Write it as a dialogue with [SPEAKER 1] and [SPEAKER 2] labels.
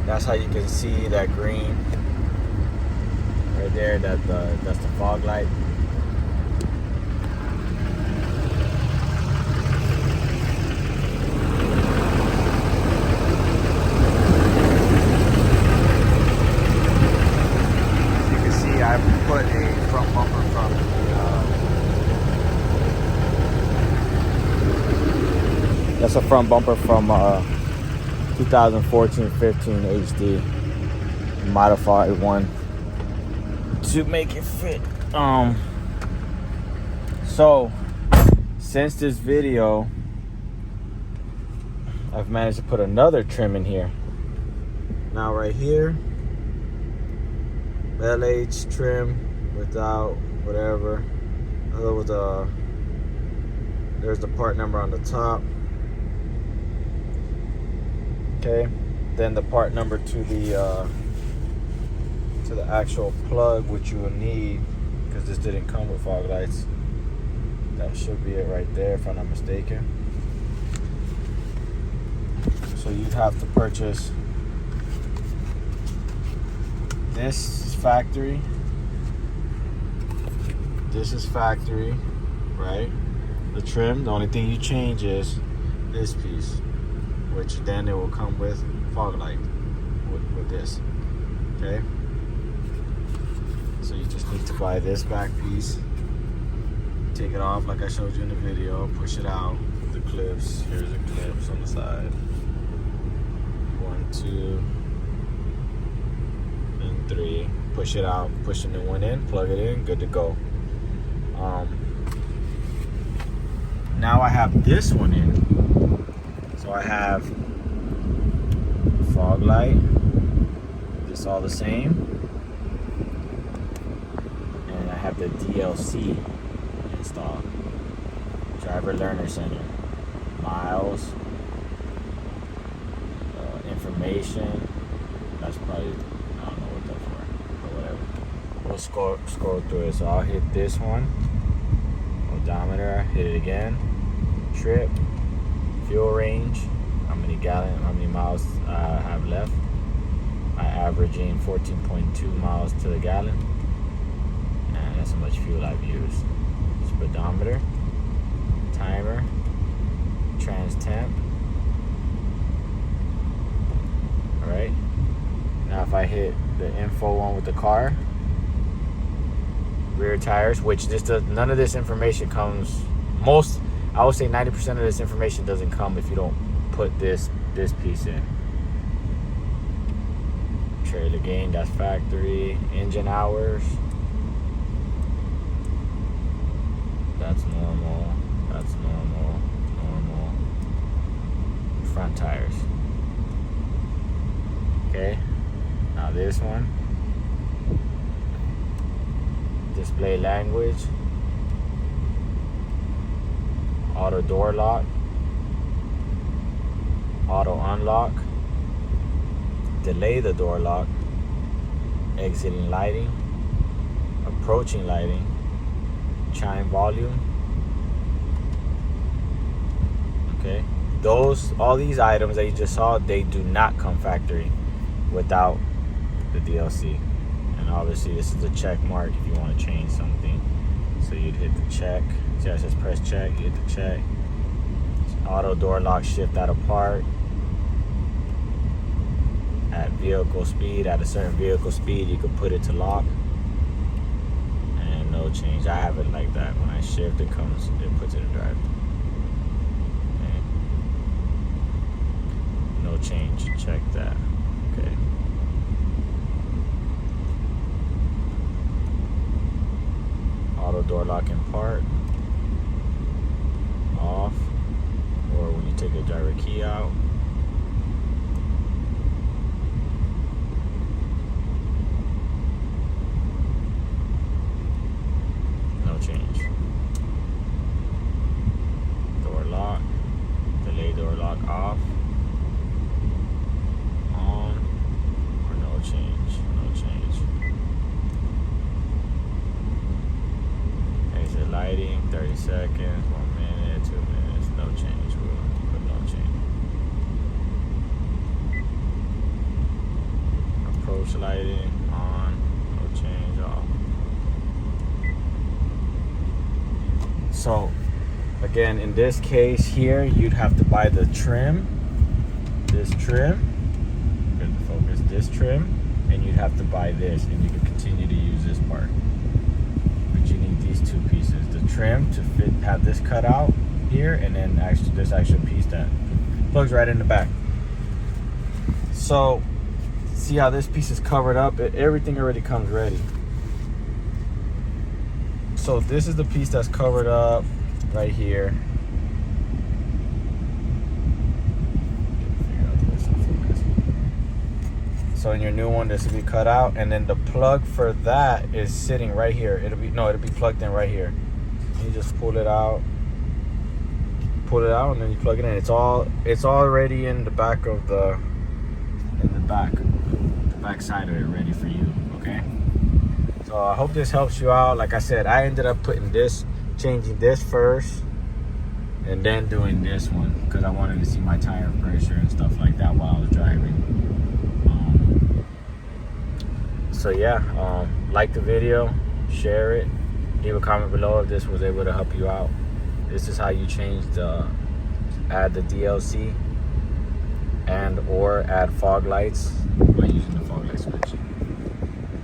[SPEAKER 1] That's how you can see that green right there. That's the fog light. As you can see, I put a front bumper from that's a front bumper from 2014-15 HD, modified one to make it fit. So since this video, I've managed to put another trim in here. Now right here, LH trim without whatever. There's the part number on the top. Okay, then the part number to the actual plug, which you will need, because this didn't come with fog lights. That should be it right there, if I'm not mistaken. So you'd have to purchase this. Is factory. This is factory, right? The trim. The only thing you change is this piece, which then it will come with fog light with this. Okay, so you just need to buy this back piece, take it off like I showed you in the video, push it out with the clips. Here's the clips on the side, 1, 2 and 3. Push it out, push the new one in, plug it in, good to go. Now I have this one in, so I have fog light, this all the same, and I have the DLC installed. Driver Learner Center, miles, information. That's probably, I don't know what that's for, but whatever. We'll scroll through it. So I'll hit this one, odometer, hit it again, trip, fuel range, how many miles I have left. I averaging 14.2 miles to the gallon, and that's how much fuel I've used. Speedometer, timer, trans temp. All right. Now if I hit the info one with the car, rear tires, which none of this information comes. I would say 90% of this information doesn't come if you don't put this piece in. Trailer gain, that's factory. Engine hours, that's normal. Front tires. Okay, now this one, display language, auto door lock, auto unlock, delay the door lock, exiting lighting, approaching lighting, chime volume. Okay, all these items that you just saw, they do not come factory without the DLC. And obviously this is a check mark if you want to change something. So you'd hit the check. See how it says press check, you hit the check. Auto door lock, shift out of park. At vehicle speed, at a certain vehicle speed, you can put it to lock. And no change. I have it like that. When I shift, it puts it in drive. Okay. No change. Check that. Okay. Auto door lock in park, off, or when you take the driver key out. No change. Door lock, delay door lock off, on, or no change. Exit lighting, 30 seconds, 1 minute, 2 minutes, no change. We'll put no change. push lighting on, no change off. So again, in this case here, you'd have to buy the trim, this trim, good to focus, this trim, and you'd have to buy this, and you can continue to use this part. But you need these two pieces, the trim to fit, have this cut out here, and then actually this actual piece that plugs right in the back. So see how this piece is covered up? Everything already comes ready. So this is the piece that's covered up right here. So in your new one, this will be cut out, and then the plug for that is sitting right here. It'll be plugged in right here. You just pull it out, and then you plug it in. It's already in the back of the back side of it, ready for you. Okay. So I hope this helps you out. Like I said, I ended up changing this first, and then doing this one because I wanted to see my tire pressure and stuff like that while I was driving. So yeah, like the video, share it, leave a comment below if this was able to help you out. This is how you add the DLC and or add fog lights by using the fog light switch.